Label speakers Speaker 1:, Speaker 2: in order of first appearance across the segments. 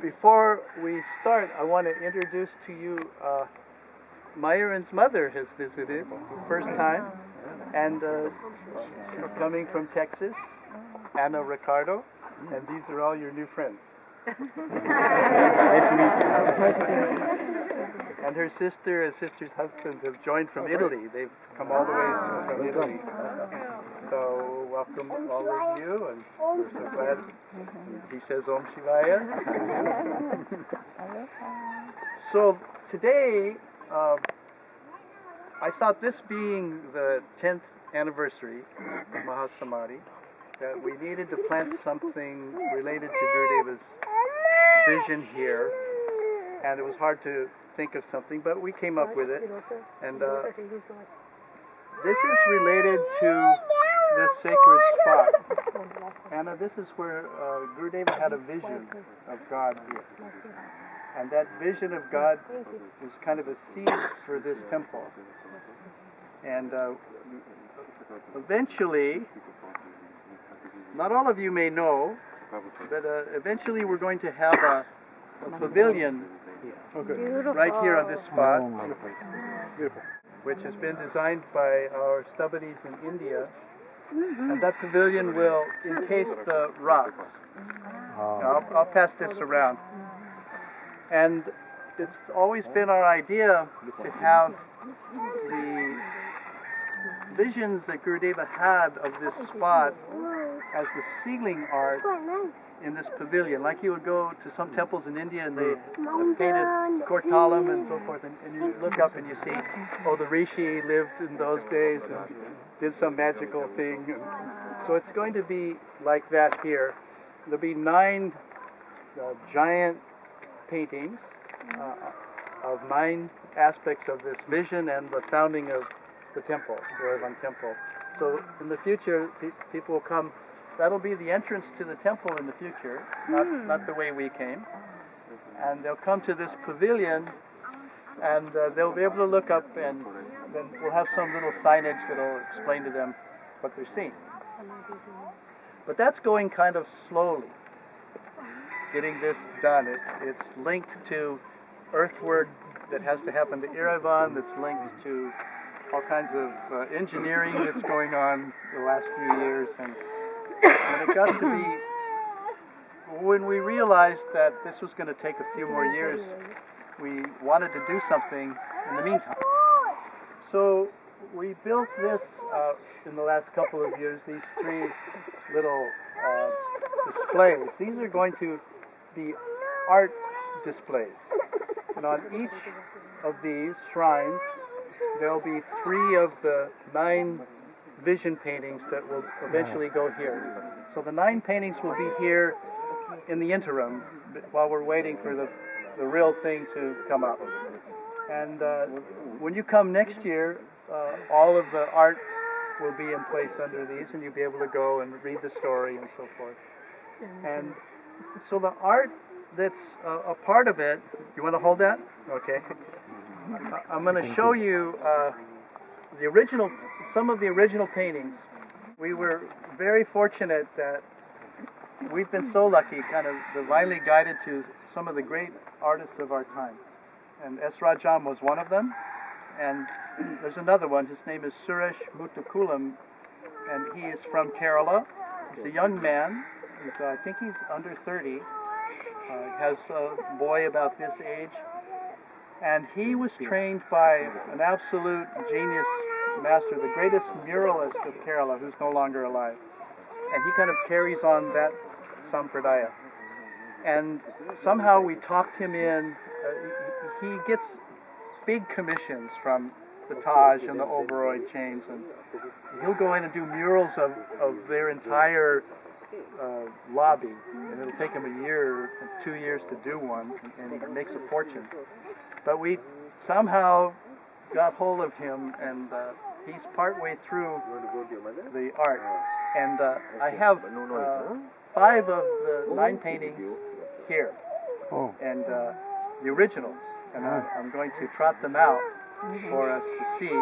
Speaker 1: Before we start, I want to introduce to you Myron's mother has visited the first time, and she's coming from Texas, Anna Ricardo, and these are all your new friends. Nice to meet you. And her sister and sister's husband have joined from Italy. They've come all the way from Italy. So welcome all of you, and we're so glad. He says Om Shivaya. So today, I thought this being the 10th anniversary of Mahasamadhi, that we needed to plant something related to Gurudeva's vision here, and it was hard to think of something, but we came up with it. And this is related to this sacred spot. Anna, this is where Gurudeva had a vision of God here. And that vision of God is kind of a seed for this temple. And eventually, not all of you may know, but eventually we're going to have a pavilion right here on this spot, which has been designed by our stub buddies in India. And that pavilion will encase the rocks. I'll pass this around. And it's always been our idea to have the visions that Gurudeva had of this spot as the ceiling art in this pavilion. Like you would go to some temples in India and they have painted Kortalam and so forth, and you look up and you see, oh, the Rishi lived in those days and did some magical thing. So it's going to be like that here. There'll be 9 giant paintings of 9 aspects of this vision and the founding of the temple, Goravan temple. So in the future, people will come. That'll be the entrance to the temple in the future, not the way we came. And they'll come to this pavilion, and they'll be able to look up, and then we'll have some little signage that'll explain to them what they're seeing. But that's going kind of slowly, getting this done. It's linked to earthwork that has to happen to Yerevan, that's linked to all kinds of engineering that's going on the last few years. And it got to be, when we realized that this was going to take a few more years, we wanted to do something in the meantime. So we built this in the last couple of years, these 3 little displays. These are going to be art displays. And on each of these shrines, there'll be 3 of the 9 vision paintings that will eventually go here. So the 9 paintings will be here in the interim while we're waiting for the real thing to come up. And when you come next year, all of the art will be in place under these, and you'll be able to go and read the story and so forth. And so the art that's a part of it, you want to hold that? Okay. I'm going to show you some of the original paintings. We were very fortunate that we've been so lucky, kind of divinely guided to some of the great artists of our time. And S. Rajam was one of them. And there's another one. His name is Suresh Muthukulam, and he is from Kerala. He's a young man. I think he's under 30. Has a boy about this age. And he was trained by an absolute genius master, the greatest muralist of Kerala, who's no longer alive. And he kind of carries on that sampradaya. And somehow we talked him in. He gets big commissions from the Taj and the Oberoi chains, and he'll go in and do murals of their entire lobby, and it'll take him a year, 2 years to do one, and he makes a fortune. But we somehow got hold of him, and he's partway through the art. And I have 5 of the 9 paintings here, and the originals. And I'm going to trot them out for us to see.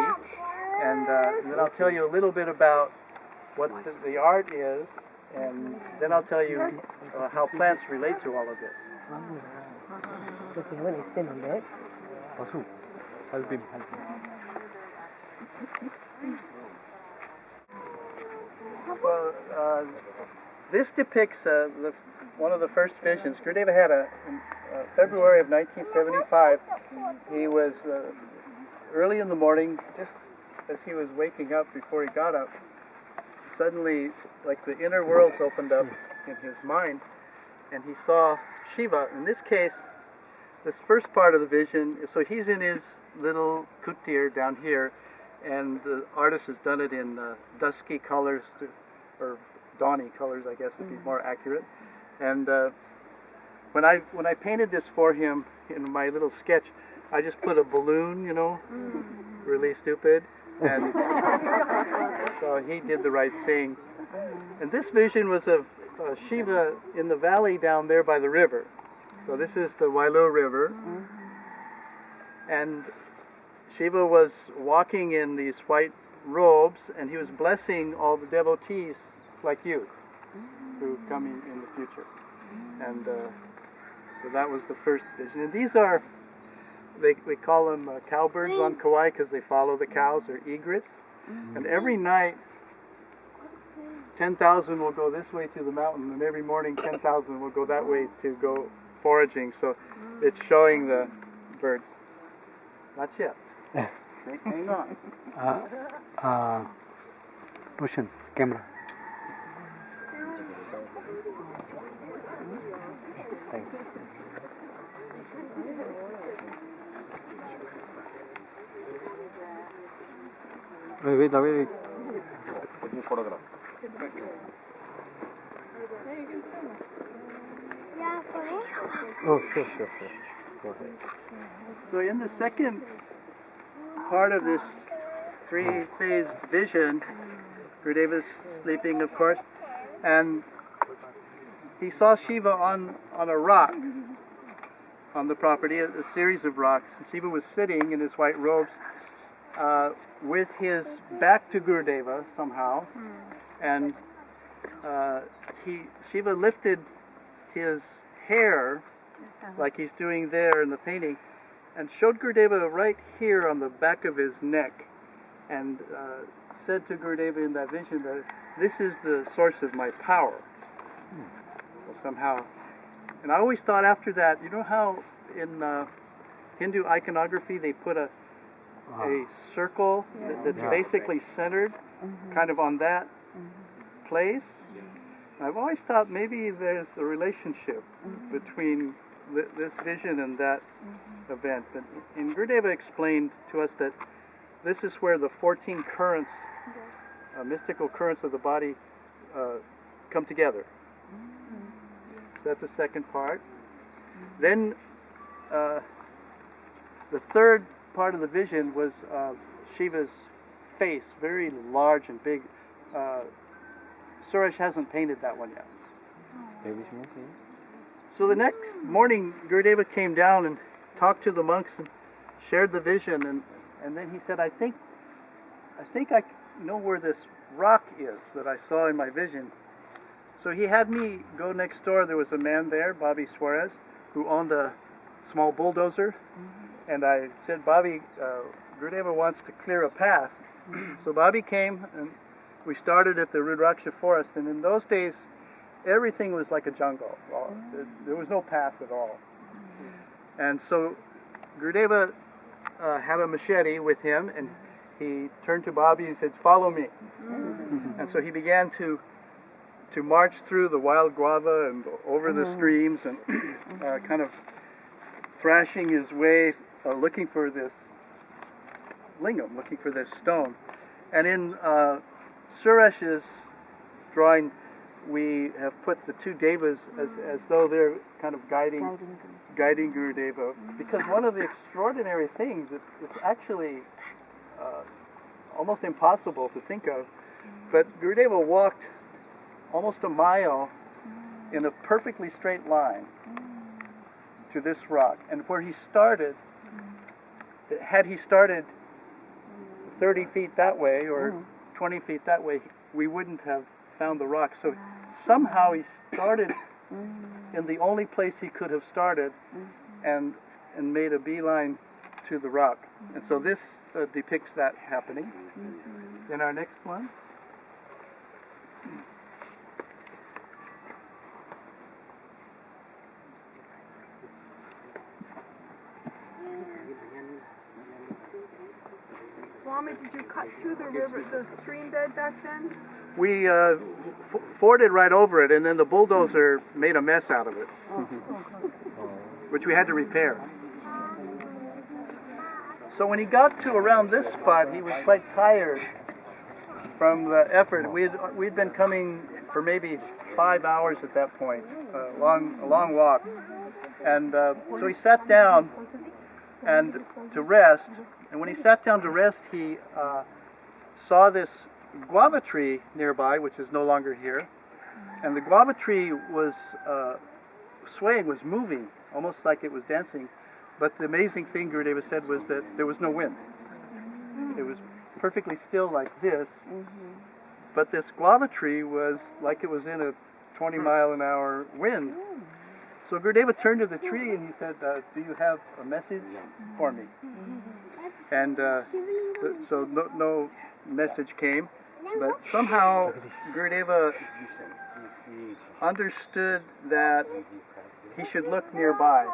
Speaker 1: And then I'll tell you a little bit about what the art is, And then I'll tell you how plants relate to all of this.
Speaker 2: Does he want to explain on that?
Speaker 3: Vasu, help him.
Speaker 1: Well, this depicts one of the first visions. Gurudeva had in February of 1975. He was early in the morning, just as he was waking up before he got up. Suddenly, like the inner worlds opened up in his mind, and he saw Shiva. In this case, this first part of the vision, so he's in his little kutir down here, and the artist has done it in dusky colors, or dawny colors, I guess would be more accurate. And when I painted this for him in my little sketch, I just put a balloon, really stupid, and so he did the right thing. And this vision was of Shiva in the valley down there by the river. So this is the Wailu River, and Shiva was walking in these white robes, and he was blessing all the devotees like you who come in the future. And so that was the first vision. And these are, we call them cowbirds on Kauai because they follow the cows, or egrets. And every night, 10,000 will go this way to the mountain, and every morning 10,000 will go that way to go foraging. So it's showing the birds. Not yet. Hang on.
Speaker 3: Roshan, camera. Thanks. Wait. Photograph. Oh, sure. Go ahead.
Speaker 1: So in the second part of this three-phased vision, Gurudeva's sleeping, of course, and he saw Shiva on a rock on the property, a series of rocks. And Shiva was sitting in his white robes with his back to Gurudeva somehow, and Shiva lifted his hair like he's doing there in the painting, and showed Gurudeva right here on the back of his neck, and said to Gurudeva in that vision that this is the source of my power. Well, somehow. And I always thought after that, you know how in Hindu iconography they put a circle that's basically centered kind of on that place? I've always thought maybe there's a relationship between this vision and that event. And Gurudeva explained to us that this is where the 14 currents, mystical currents of the body come together. So that's the second part. Then the third part of the vision was Shiva's face, very large and big. Suresh hasn't painted that one yet. So the next morning, Gurudeva came down and talked to the monks and shared the vision, and then he said, I think I know where this rock is that I saw in my vision. So he had me go next door. There was a man there, Bobby Suarez, who owned a small bulldozer, and I said, Bobby, Gurudeva wants to clear a path. So Bobby came, and we started at the Rudraksha forest, and in those days, everything was like a jungle. There was no path at all. And so Gurudeva had a machete with him, and he turned to Bobby and said, follow me. And so he began to march through the wild guava and over the streams, and kind of thrashing his way, looking for this lingam, looking for this stone. And in Suresh's drawing, we have put the two devas as though they're kind of guiding Gurudeva, because one of the extraordinary things, it's actually almost impossible to think of, but Gurudeva walked almost a mile in a perfectly straight line to this rock, and where he started, had he started 30 feet that way or 20 feet that way, we wouldn't have found the rock. So somehow he started in the only place he could have started, and made a beeline to the rock. And so this depicts that happening. Then our next one.
Speaker 4: Swami, did you cut through the river, the stream bed back then?
Speaker 1: We forded right over it, and then the bulldozer made a mess out of it, which we had to repair. So when he got to around this spot, he was quite tired from the effort. We'd been coming for maybe 5 hours at that point, a long walk, and so he sat down and to rest. And when he sat down to rest, he saw this guava tree nearby, which is no longer here, and the guava tree was swaying, was moving, almost like it was dancing. But the amazing thing Gurudeva said was that there was no wind. It was perfectly still like this, but this guava tree was like it was in a 20-mile-an-hour wind. So Gurudeva turned to the tree and he said, do you have a message for me? And so no message came, but somehow Gurudeva understood that he should look nearby.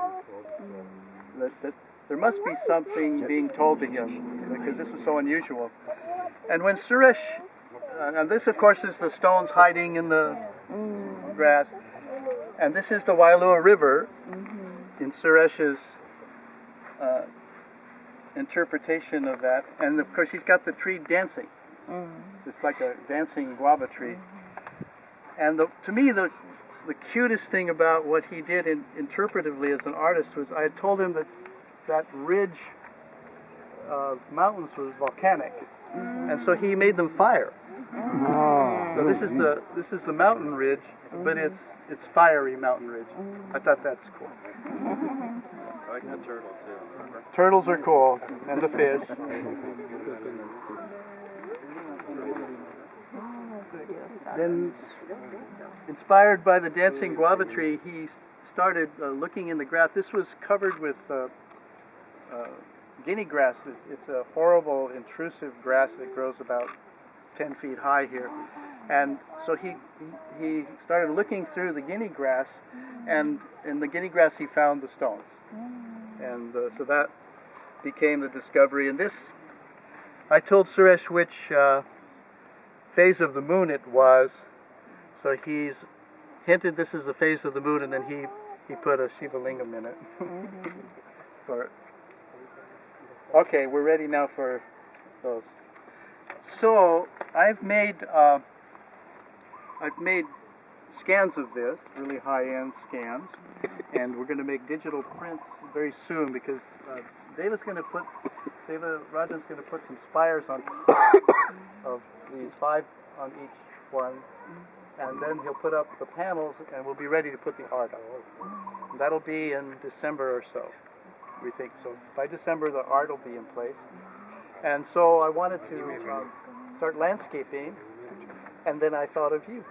Speaker 1: That there must be something being told to him, because this was so unusual. And when Suresh, and this of course is the stones hiding in the grass, and this is the Wailua River in Suresh's interpretation of that. And of course he's got the tree dancing. It's like a dancing guava tree. And to me the cutest thing about what he did interpretively as an artist was I had told him that ridge of mountains was volcanic, and so he made them fire. So this is the mountain ridge, but it's fiery mountain ridge. I thought that's cool.
Speaker 5: I like the turtle too.
Speaker 1: Turtles are cool, and the fish. Then, inspired by the dancing guava tree, he started looking in the grass. This was covered with guinea grass. It's a horrible, intrusive grass that grows about 10 feet high here. And so he started looking through the guinea grass, and in the guinea grass he found the stones. And so that became the discovery. And this, I told Suresh which phase of the moon it was. So he's hinted this is the phase of the moon, and then he put a Shiva Lingam in it. Okay, we're ready now for those. So I've made scans of this, really high-end scans, and we're going to make digital prints very soon because Deva Rajan's going to put some spires on top of these 5 on each one, and then he'll put up the panels, and we'll be ready to put the art on. That'll be in December or so, we think. So by December the art will be in place. And so I wanted to start landscaping, and then I thought of you.